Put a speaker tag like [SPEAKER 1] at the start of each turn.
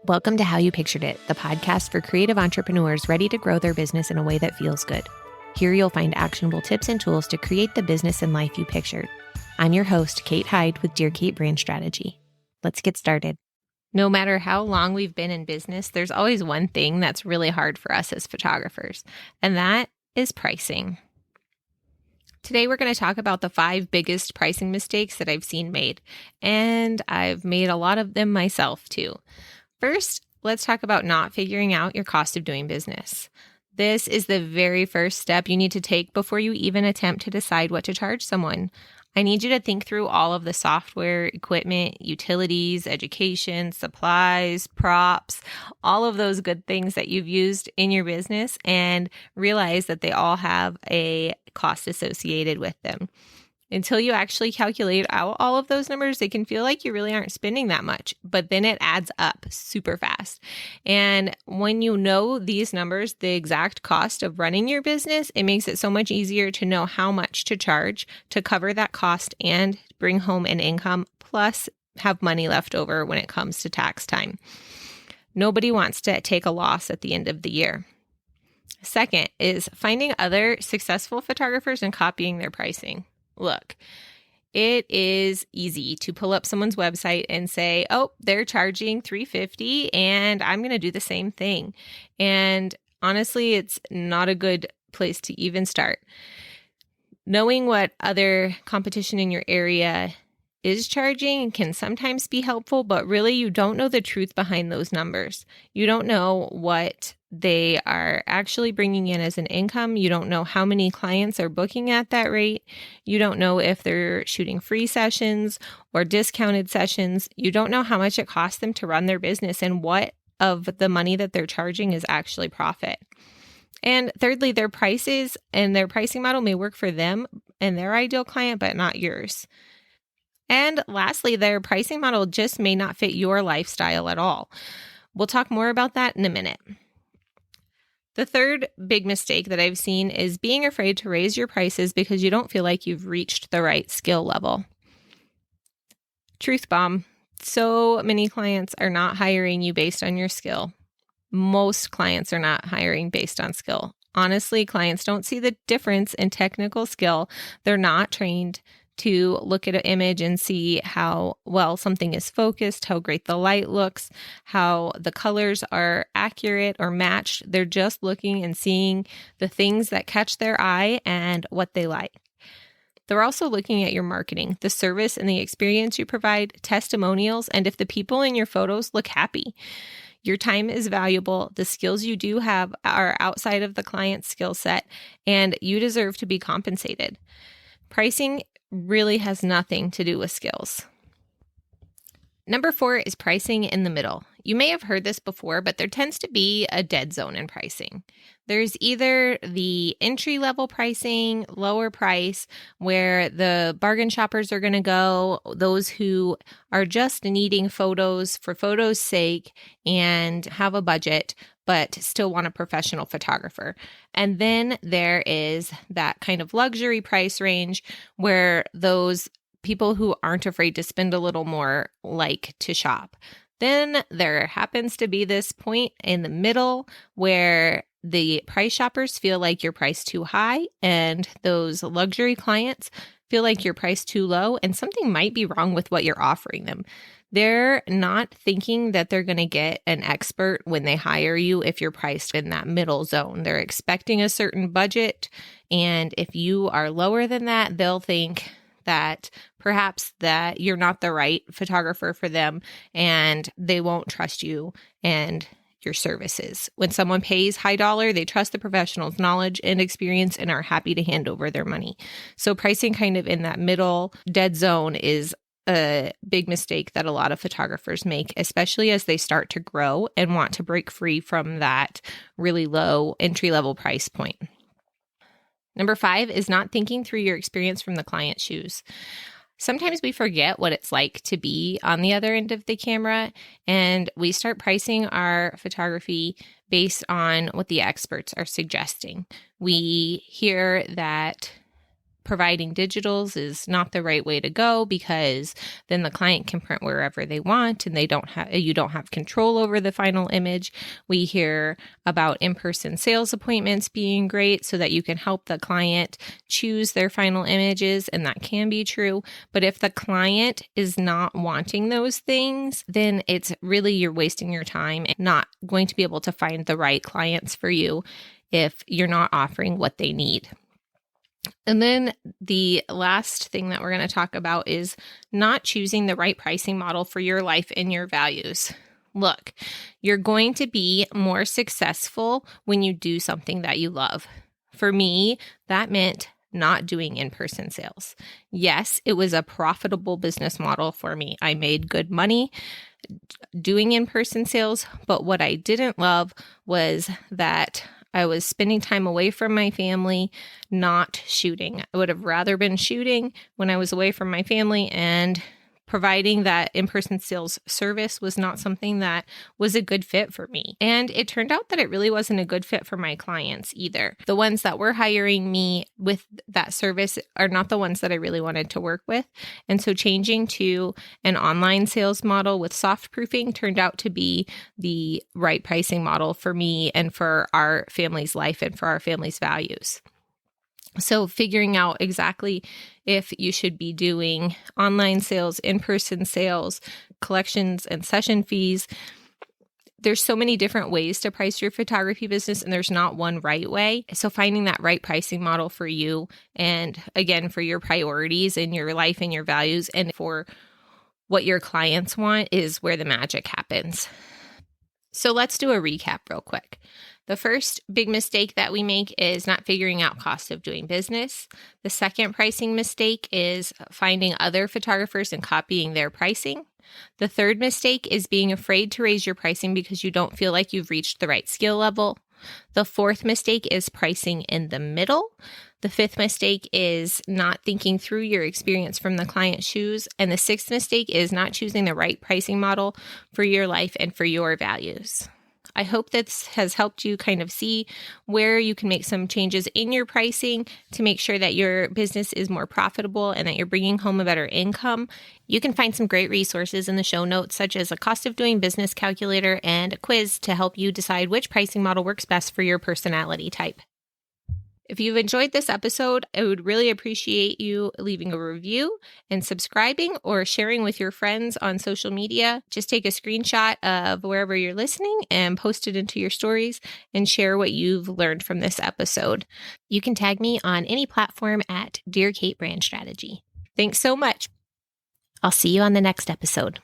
[SPEAKER 1] Welcome to How You Pictured It, the podcast for creative entrepreneurs ready to grow their business in a way that feels good. Here you'll find actionable tips and tools to create the business and life you pictured. I'm your host, Kate Hyde with Dear Kate Brand Strategy. Let's get started. No matter how long we've been in business, there's always one thing that's really hard for us as photographers, and that is pricing. Today, we're going to talk about the 5 biggest pricing mistakes that I've seen made, and I've made a lot of them myself too. First, let's talk about not figuring out your cost of doing business. This is the very first step you need to take before you even attempt to decide what to charge someone. I need you to think through all of the software, equipment, utilities, education, supplies, props, all of those good things that you've used in your business and realize that they all have a cost associated with them. Until you actually calculate out all of those numbers, it can feel like you really aren't spending that much, but then it adds up super fast. And when you know these numbers, the exact cost of running your business, it makes it so much easier to know how much to charge to cover that cost and bring home an income, plus have money left over when it comes to tax time. Nobody wants to take a loss at the end of the year. Second is finding other successful photographers and copying their pricing. Look, it is easy to pull up someone's website and say, oh, they're charging $350 and I'm going to do the same thing. And honestly, it's not a good place to even start. Knowing what other competition in your area is charging can sometimes be helpful, but really you don't know the truth behind those numbers. You don't know what they are actually bringing in as an income. You don't know how many clients are booking at that rate. You don't know if they're shooting free sessions or discounted sessions. You don't know how much it costs them to run their business and what of the money that they're charging is actually profit. And thirdly, their prices and their pricing model may work for them and their ideal client, but not yours. And lastly, their pricing model just may not fit your lifestyle at all. We'll talk more about that in a minute. The third big mistake that I've seen is being afraid to raise your prices because you don't feel like you've reached the right skill level. Truth bomb. So many clients are not hiring you based on your skill. Most clients are not hiring based on skill. Honestly, clients don't see the difference in technical skill. They're not trained to look at an image and see how well something is focused, how great the light looks, how the colors are accurate or matched. They're just looking and seeing the things that catch their eye and what they like. They're also looking at your marketing, the service and the experience you provide, testimonials, and if the people in your photos look happy. Your time is valuable. The skills you do have are outside of the client's skill set, and you deserve to be compensated. Pricing really has nothing to do with skills. Number 4 is pricing in the middle. You may have heard this before, but there tends to be a dead zone in pricing. There's either the entry-level pricing, lower price, where the bargain shoppers are going to go, those who are just needing photos for photos' sake and have a budget, but still want a professional photographer. And then there is that kind of luxury price range where those people who aren't afraid to spend a little more like to shop. Then there happens to be this point in the middle where the price shoppers feel like you're priced too high and those luxury clients feel like you're priced too low and something might be wrong with what you're offering them. They're not thinking that they're going to get an expert when they hire you if you're priced in that middle zone. They're expecting a certain budget, and if you are lower than that, they'll think that perhaps that you're not the right photographer for them and they won't trust you and your services. When someone pays high dollar, they trust the professional's knowledge and experience and are happy to hand over their money. So pricing kind of in that middle dead zone is a big mistake that a lot of photographers make, especially as they start to grow and want to break free from that really low entry-level price point. Number 5 is not thinking through your experience from the client's shoes. Sometimes we forget what it's like to be on the other end of the camera, and we start pricing our photography based on what the experts are suggesting. We hear that providing digitals is not the right way to go, because then the client can print wherever they want and you don't have control over the final image. We hear about in-person sales appointments being great so that you can help the client choose their final images, and that can be true. But if the client is not wanting those things, then it's really, you're wasting your time and not going to be able to find the right clients for you if you're not offering what they need. And then the last thing that we're going to talk about is not choosing the right pricing model for your life and your values. Look, you're going to be more successful when you do something that you love. For me, that meant not doing in-person sales. Yes, it was a profitable business model for me. I made good money doing in-person sales, but what I didn't love was that I was spending time away from my family, not shooting. I would have rather been shooting when I was away from my family, and providing that in-person sales service was not something that was a good fit for me. And it turned out that it really wasn't a good fit for my clients either. The ones that were hiring me with that service are not the ones that I really wanted to work with. And so changing to an online sales model with soft proofing turned out to be the right pricing model for me and for our family's life and for our family's values. So figuring out exactly if you should be doing online sales, in-person sales, collections, and session fees. There's so many different ways to price your photography business, and there's not one right way. So finding that right pricing model for you, and again, for your priorities in your life and your values, and for what your clients want, is where the magic happens. So let's do a recap real quick. The first big mistake that we make is not figuring out cost of doing business. The second pricing mistake is finding other photographers and copying their pricing. The third mistake is being afraid to raise your pricing because you don't feel like you've reached the right skill level. The fourth mistake is pricing in the middle. The fifth mistake is not thinking through your experience from the client's shoes. And the sixth mistake is not choosing the right pricing model for your life and for your values. I hope this has helped you kind of see where you can make some changes in your pricing to make sure that your business is more profitable and that you're bringing home a better income. You can find some great resources in the show notes, such as a cost of doing business calculator and a quiz to help you decide which pricing model works best for your personality type. If you've enjoyed this episode, I would really appreciate you leaving a review and subscribing or sharing with your friends on social media. Just take a screenshot of wherever you're listening and post it into your stories and share what you've learned from this episode. You can tag me on any platform at Dear Kate Brand Strategy. Thanks so much. I'll see you on the next episode.